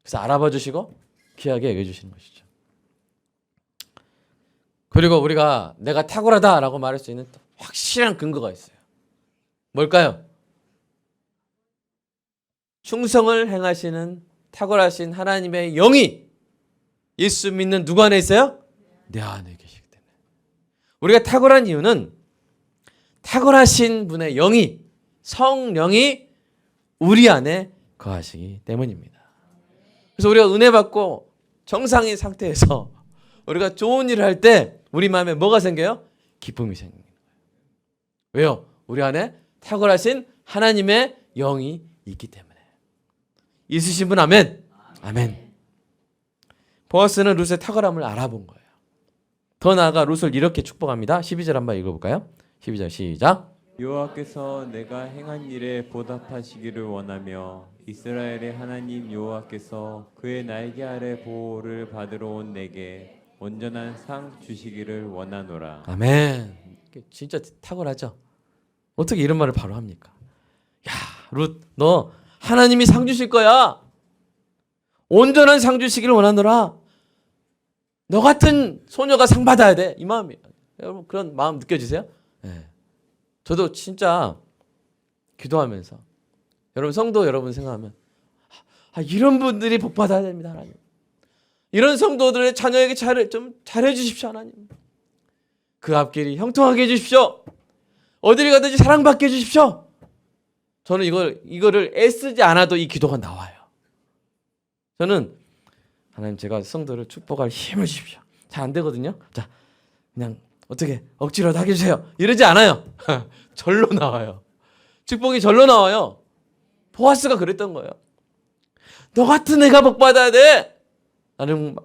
그래서 알아봐 주시고 귀하게 여겨주시는 것이죠. 그리고 우리가 내가 탁월하다라고 말할 수 있는 확실한 근거가 있어요. 뭘까요? 충성을 행하시는 탁월하신 하나님의 영이 예수 믿는 누구 안에 있어요? 내 안에 계시기 때문에. 우리가 탁월한 이유는 탁월하신 분의 영이, 성령이 우리 안에 거하시기 때문입니다. 그래서 우리가 은혜 받고 정상인 상태에서 우리가 좋은 일을 할 때 우리 마음에 뭐가 생겨요? 기쁨이 생겨요. 왜요? 우리 안에 탁월하신 하나님의 영이 있기 때문에. 있으신 분 아멘. 아멘. 보아스는 룻의 탁월함을 알아본 거예요. 더 나아가 룻을 이렇게 축복합니다. 12절 한번 읽어볼까요? 12절 시작. 여호와께서 내가 행한 일에 보답하시기를 원하며 이스라엘의 하나님 여호와께서 그의 날개 아래 보호를 받으러 온 내게 온전한 상 주시기를 원하노라. 아멘. 진짜 탁월하죠? 어떻게 이런 말을 바로 합니까? 야, 룻, 너 하나님이 상 주실 거야. 온전한 상 주시기를 원하노라. 너 같은 소녀가 상 받아야 돼. 이 마음이에요. 여러분 그런 마음 느껴지세요? 네. 저도 진짜 기도하면서 여러분 성도 여러분 생각하면 이런 분들이 복 받아야 됩니다. 하나님. 이런 성도들의 자녀에게 좀 잘해 주십시오. 하나님. 그 앞길이 형통하게 해 주십시오. 어디를 가든지 사랑받게 해 주십시오. 저는 이거를 애쓰지 않아도 이 기도가 나와요. 저는 하나님 제가 성도를 축복할 힘을 주십시오. 잘 안 되거든요. 자, 그냥 어떻게 억지로라도 하게 해주세요. 이러지 않아요. 절로 나와요. 축복이 절로 나와요. 보아스가 그랬던 거예요. 너 같은 애가 복 받아야 돼. 나는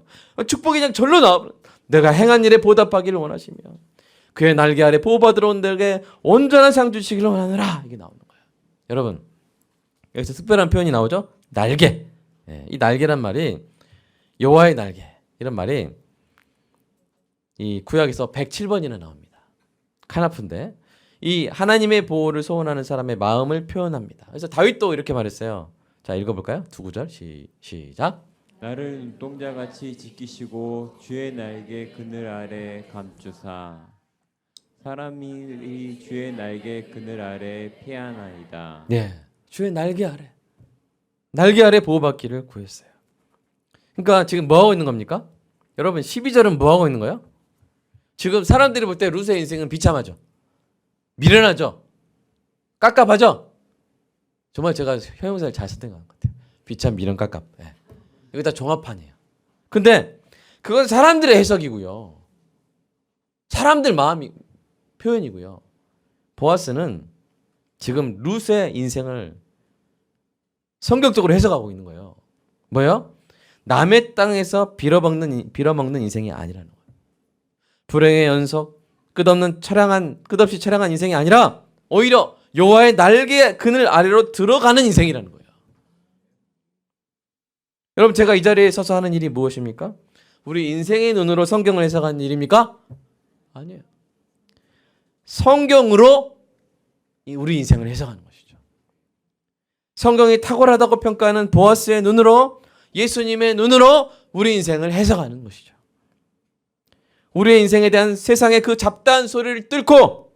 축복이 그냥 절로 나와. 내가 행한 일에 보답하기를 원하시며 그의 날개 아래 보호받으러 온 자에게 온전한 상 주시기를 원하노라. 이게 나오는 거예요. 여러분 여기서 특별한 표현이 나오죠. 날개. 이 날개란 말이 여호와의 날개 이런 말이 이 구약에서 107번이나 나옵니다. 카나프인데 이 하나님의 보호를 소원하는 사람의 마음을 표현합니다. 그래서 다윗도 이렇게 말했어요. 자 읽어볼까요? 두 구절 시작. 나를 눈동자같이 지키시고 주의 날개 그늘 아래 감추사 사람이 주의 날개 그늘 아래 피하나이다. 네, 주의 날개 아래 보호받기를 구했어요. 그러니까 지금 뭐 하고 있는 겁니까? 여러분 12절은 뭐 하고 있는 거예요? 지금 사람들이 볼 때 루스의 인생은 비참하죠. 미련하죠. 깝깝하죠. 정말 제가 형용사를 잘 선택한 것 같아요. 비참, 미련, 깝깝. 네. 이거 다 종합판이에요. 근데 그건 사람들의 해석이고요. 사람들 마음이 표현이고요. 보아스는 지금 룻의 인생을 성격적으로 해석하고 있는 거예요. 뭐요? 남의 땅에서 빌어먹는 인생이 아니라는 거예요. 불행의 연속, 끝없이 처량한 인생이 아니라 오히려 여호와의 날개 그늘 아래로 들어가는 인생이라는 거예요. 여러분, 제가 이 자리에 서서 하는 일이 무엇입니까? 우리 인생의 눈으로 성경을 해석하는 일입니까? 아니에요. 성경으로 우리 인생을 해석하는 것이죠. 성경이 탁월하다고 평가하는 보아스의 눈으로, 예수님의 눈으로 우리 인생을 해석하는 것이죠. 우리의 인생에 대한 세상의 그 잡다한 소리를 뚫고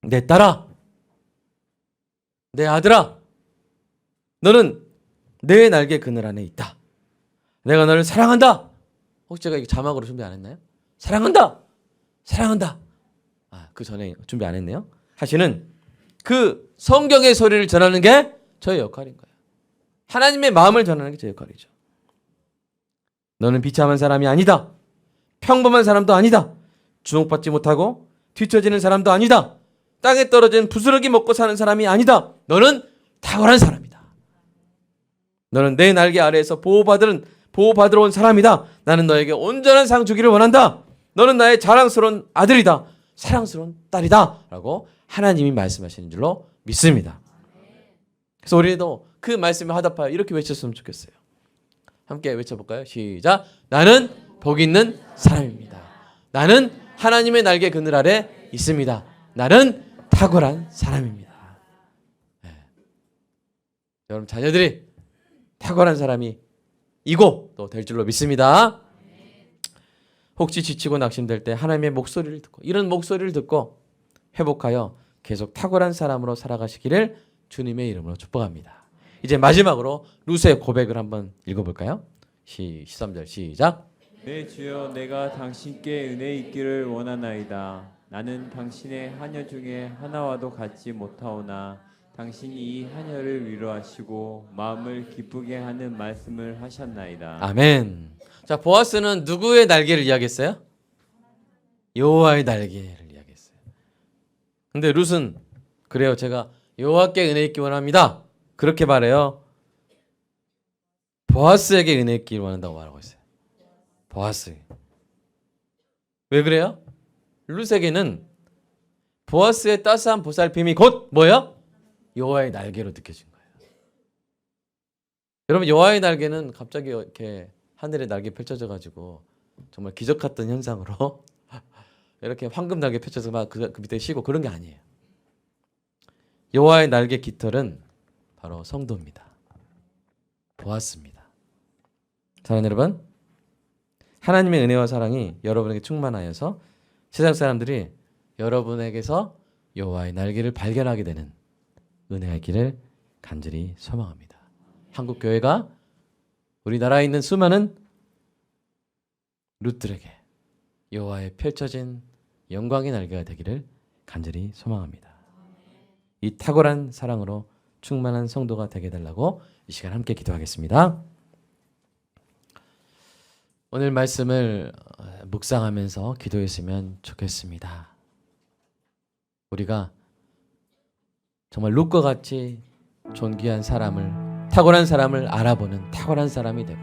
내 딸아, 내 아들아, 너는 내 날개 그늘 안에 있다. 내가 너를 사랑한다. 혹시 제가 이거 자막으로 준비 안 했나요? 사랑한다. 사랑한다. 그 전에 준비 안 했네요. 하시는 그 성경의 소리를 전하는 게 저의 역할인 거예요. 하나님의 마음을 전하는 게 제 역할이죠. 너는 비참한 사람이 아니다. 평범한 사람도 아니다. 주목받지 못하고 뒤처지는 사람도 아니다. 땅에 떨어진 부스러기 먹고 사는 사람이 아니다. 너는 탁월한 사람이다. 너는 내 날개 아래에서 보호받으러 온 사람이다. 나는 너에게 온전한 상 주기를 원한다. 너는 나의 자랑스러운 아들이다. 사랑스러운 딸이다. 라고 하나님이 말씀하시는 줄로 믿습니다. 그래서 우리도 그 말씀에 화답하여 이렇게 외쳤으면 좋겠어요. 함께 외쳐볼까요? 시작. 나는 복 있는 사람입니다. 나는 하나님의 날개 그늘 아래 있습니다. 나는 탁월한 사람입니다. 네. 여러분, 자녀들이 탁월한 사람이 이고 또 될 줄로 믿습니다. 혹시 지치고 낙심될 때 하나님의 목소리를 듣고, 이런 목소리를 듣고 회복하여 계속 탁월한 사람으로 살아가시기를 주님의 이름으로 축복합니다. 이제 마지막으로 룻의 고백을 한번 읽어볼까요? 13절 시작. 내 주여, 내가 당신께 은혜 있기를 원하나이다. 나는 당신의 하녀 중에 하나와도 같지 못하오나 당신이 이 하녀를 위로하시고 마음을 기쁘게 하는 말씀을 하셨나이다. 아멘. 자, 보아스는 누구의 날개를 이야기했어요? 여호와의 날개를 이야기했어요. 근데 룻은 그래요. 제가 여호와께 은혜 있기 원합니다. 그렇게 말해요. 보아스에게 은혜 있기를 원한다고 말하고 있어요. 보아스. 왜 그래요? 룻에게는 보아스의 따스한 보살핌이 곧 뭐예요? 여호와의 날개로 느껴진 거예요. 여러분, 여호와의 날개는 갑자기 이렇게 하늘에 날개 펼쳐져 가지고 정말 기적 같은 현상으로 이렇게 황금 날개 펼쳐서 막 그 밑에 쉬고 그런 게 아니에요. 여호와의 날개 깃털은 바로 성도입니다. 보았습니다. 사랑하는 여러분, 하나님의 은혜와 사랑이 여러분에게 충만하여서 세상 사람들이 여러분에게서 여호와의 날개를 발견하게 되는 은혜가 있기를 간절히 소망합니다. 한국 교회가 우리나라에 있는 수많은 룻들에게 여호와의 펼쳐진 영광의 날개가 되기를 간절히 소망합니다. 이 탁월한 사랑으로 충만한 성도가 되게 해달라고 이 시간 함께 기도하겠습니다. 오늘 말씀을 묵상하면서 기도했으면 좋겠습니다. 우리가 정말 룻과 같이 존귀한 사람을, 탁월한 사람을 알아보는 탁월한 사람이 되고,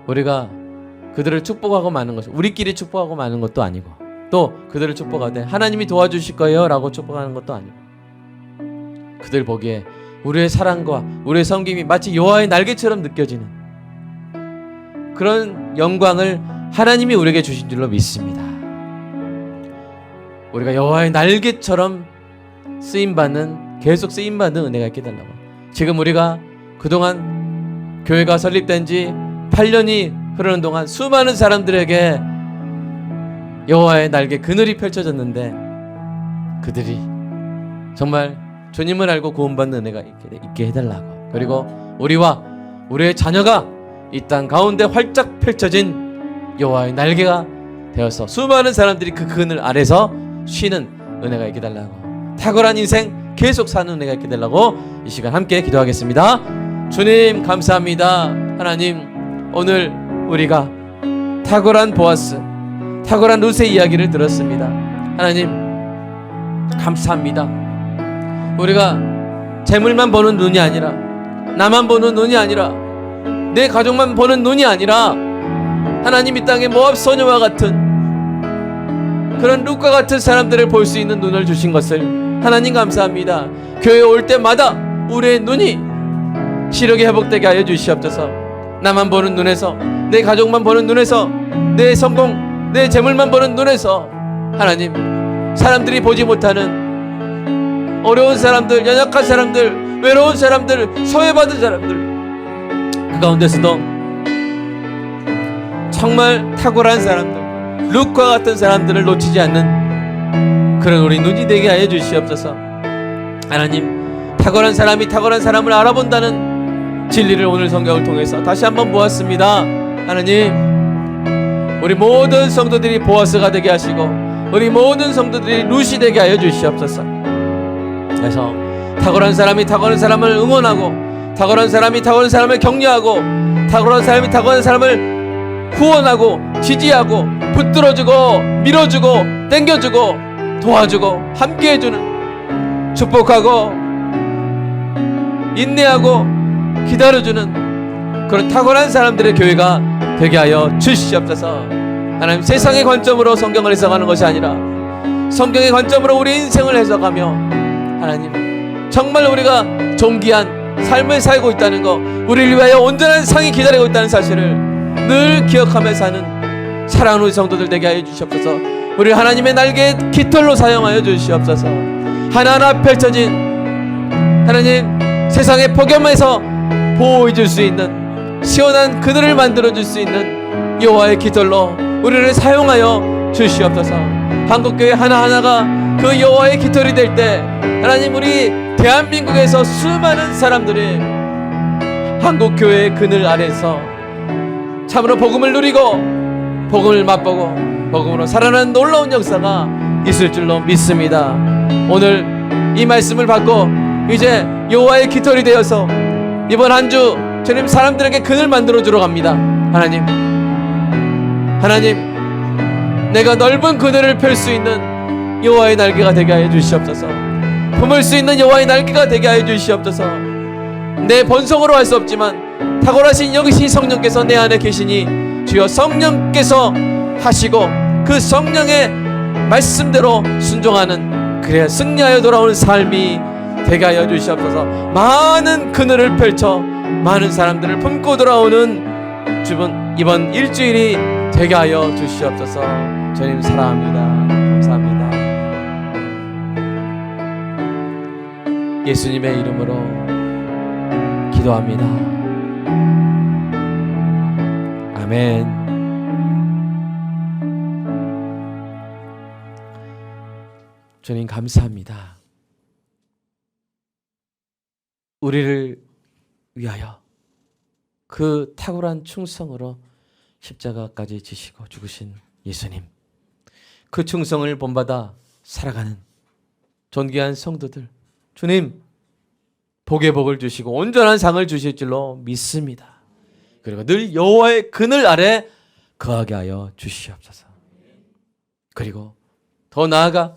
우리가 그들을 축복하고 마는 것은 우리끼리 축복하고 마는 것도 아니고, 또 그들을 축복하되 하나님이 도와주실 거예요 라고 축복하는 것도 아니고, 그들 보기에 우리의 사랑과 우리의 섬김이 마치 여호와의 날개처럼 느껴지는 그런 영광을 하나님이 우리에게 주신 줄로 믿습니다. 우리가 여호와의 날개처럼 쓰임받는, 계속 쓰임받는 은혜가 있게 해달라고. 지금 우리가 그동안 교회가 설립된 지 8년이 흐르는 동안 수많은 사람들에게 여호와의 날개 그늘이 펼쳐졌는데, 그들이 정말 주님을 알고 구원받는 은혜가 있게 해달라고. 그리고 우리와 우리의 자녀가 이 땅 가운데 활짝 펼쳐진 여호와의 날개가 되어서 수많은 사람들이 그 그늘 아래서 쉬는 은혜가 있게 달라고, 탁월한 인생 계속 사는 은혜가 있게 달라고 이 시간 함께 기도하겠습니다. 주님 감사합니다. 하나님, 오늘 우리가 탁월한 보아스, 탁월한 룻의 이야기를 들었습니다. 하나님 감사합니다. 우리가 재물만 보는 눈이 아니라, 나만 보는 눈이 아니라, 내 가족만 보는 눈이 아니라, 하나님 이 땅의 모압 소녀와 같은 그런 룻과 같은 사람들을 볼 수 있는 눈을 주신 것을 하나님 감사합니다. 교회에 올 때마다 우리의 눈이 시력이 회복되게 하여 주시옵소서. 나만 보는 눈에서, 내 가족만 보는 눈에서, 내 성공, 내 재물만 보는 눈에서 하나님, 사람들이 보지 못하는 어려운 사람들, 연약한 사람들, 외로운 사람들, 소외받은 사람들, 그 가운데서도 정말 탁월한 사람들, 룻과 같은 사람들을 놓치지 않는 그런 우리 눈이 되게 하여 주시옵소서. 하나님, 탁월한 사람이 탁월한 사람을 알아본다는 진리를 오늘 성경을 통해서 다시 한번 보았습니다. 하나님, 우리 모든 성도들이 보아스가 되게 하시고, 우리 모든 성도들이 룻이 되게 하여 주시옵소서. 그래서 탁월한 사람이 탁월한 사람을 응원하고, 탁월한 사람이 탁월한 사람을 격려하고, 탁월한 사람이 탁월한 사람을 후원하고, 지지하고, 붙들어주고, 밀어주고, 땡겨주고, 도와주고, 함께해주는, 축복하고 인내하고 기다려주는 그런 탁월한 사람들의 교회가 되게 하여 주시옵소서. 하나님, 세상의 관점으로 성경을 해석하는 것이 아니라 성경의 관점으로 우리 인생을 해석하며, 하나님 정말 우리가 존귀한 삶을 살고 있다는 것, 우리를 위하여 온전한 상이 기다리고 있다는 사실을 늘 기억하며 사는 사랑하는 우리 성도들 되게 하여 주시옵소서. 우리 하나님의 날개의 깃털로 사용하여 주시옵소서. 하나하나 펼쳐진, 하나님 세상의 폭염에서 보호해 줄 수 있는 시원한 그늘을 만들어 줄 수 있는 여호와의 깃털로 우리를 사용하여 주시옵소서. 한국교회 하나하나가 그 여호와의 깃털이 될 때, 하나님 우리 대한민국에서 수많은 사람들이 한국교회의 그늘 아래서 참으로 복음을 누리고 복음을 맛보고 복음으로 살아나는 놀라운 역사가 있을 줄로 믿습니다. 오늘 이 말씀을 받고 이제 여호와의 깃털이 되어서 이번 한 주 주님 사람들에게 그늘 만들어 주러 갑니다. 하나님 내가 넓은 그늘을 펼 수 있는 여호와의 날개가 되게 하여 주시옵소서. 품을 수 있는 여호와의 날개가 되게 하여 주시옵소서. 내 본성으로 할 수 없지만 탁월하신 영이신 성령께서 내 안에 계시니, 주여 성령께서 하시고 그 성령의 말씀대로 순종하는, 그래야 승리하여 돌아오는 삶이 되게 하여 주시옵소서. 많은 그늘을 펼쳐 많은 사람들을 품고 돌아오는 이번 일주일이 되게 하여 주시옵소서. 주님 사랑합니다. 감사합니다. 예수님의 이름으로 기도합니다. 아멘. 주님 감사합니다. 우리를 위하여 그 탁월한 충성으로 십자가까지 지시고 죽으신 예수님, 그 충성을 본받아 살아가는 존귀한 성도들, 주님 복의 복을 주시고 온전한 상을 주실 줄로 믿습니다. 그리고 늘 여호와의 그늘 아래 거하게 하여 주시옵소서. 그리고 더 나아가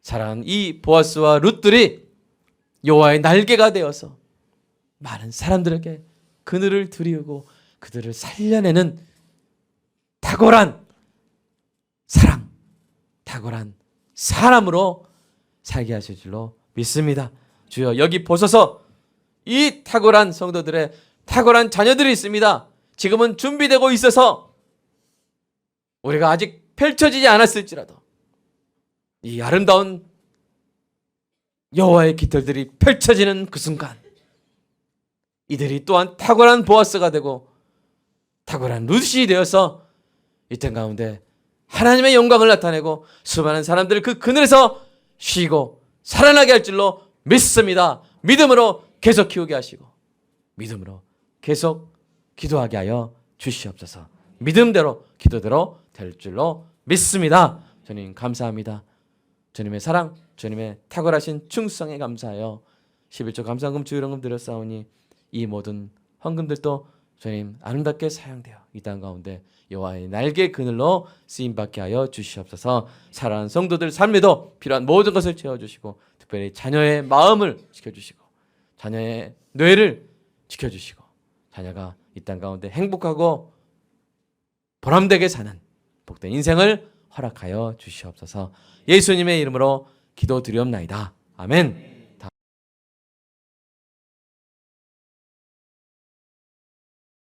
사랑하는 이 보아스와 룻들이 여호와의 날개가 되어서 많은 사람들에게 그늘을 드리우고 그들을 살려내는 탁월한 사랑, 탁월한 사람으로 살게 하실 줄로 믿습니다. 주여 여기 보소서. 이 탁월한 성도들의 탁월한 자녀들이 있습니다. 지금은 준비되고 있어서 우리가 아직 펼쳐지지 않았을지라도 이 아름다운 여호와의 깃털들이 펼쳐지는 그 순간 이들이 또한 탁월한 보아스가 되고 탁월한 룻이 되어서 이 땅 가운데 하나님의 영광을 나타내고 수많은 사람들을 그 그늘에서 쉬고 살아나게 할 줄로 믿습니다. 믿음으로 계속 키우게 하시고 믿음으로 계속 기도하게 하여 주시옵소서. 믿음대로 기도대로 될 줄로 믿습니다. 주님 감사합니다. 주님의 사랑, 주님의 탁월하신 충성에 감사하여 11조 감사금 주일원금 드렸사오니 이 모든 헌금들도 주님 아름답게 사용되어 이 땅 가운데 여호와의 날개 그늘로 쓰임받게 하여 주시옵소서. 사랑하는 성도들 삶에도 필요한 모든 것을 채워주시고 특별히 자녀의 마음을 지켜주시고 자녀의 뇌를 지켜주시고 자녀가 이 땅 가운데 행복하고 보람되게 사는 복된 인생을 허락하여 주시옵소서. 예수님의 이름으로 기도드리옵나이다. 아멘.